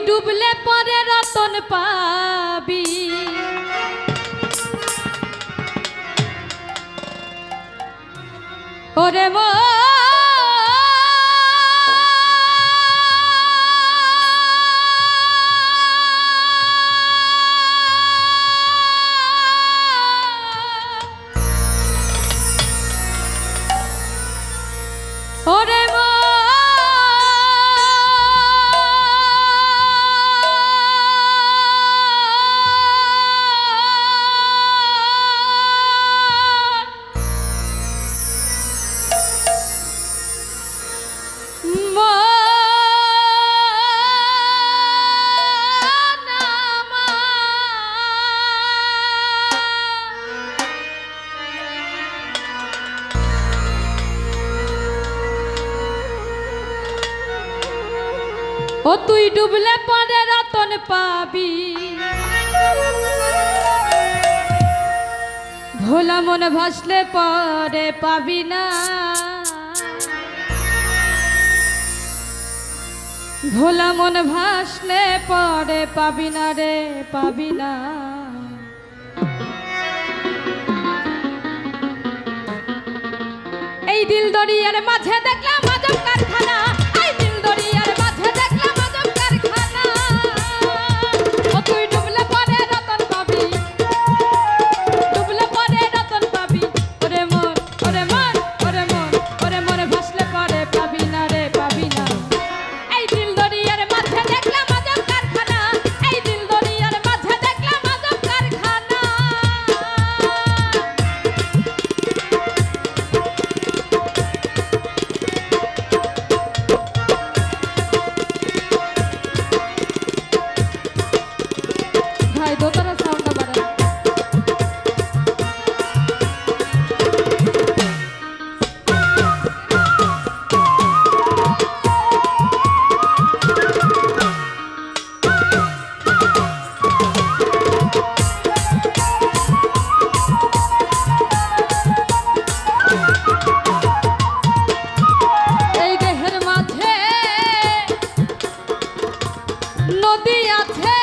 ডুবলে পরে রতন পাবি, ওরে মো ওরে মো ও তুই ডুবলে পরে রতন পাবি, ভোলা মন ভাসলে পরে পাবি না, ভোলা মন ভাসলে পরে পাবি না রে পাবি না। এই দিল দরিয়ার মাঝে দেখলাম আজব কারখানা, এই দিল দরিয়ার মাঝে দেখলাম আজব কারখানা। ও তুই ডুবলে পরে রতন পাবি, ডুবলে পরে রতন পাবি, ওরে মন ওরে মন ওরে মন ওরে মন ভাসলে পরে পাবি না রে পাবি না। এই দিল দরিয়ার মাঝে দেখলাম আজব কারখানা, এই দিল দরিয়ার মাঝে দেখলাম আজব কারখানা। ভাই দোতারা সাউন্ডটা বাড়ান। এই দেহের মাঝে নদী আছে,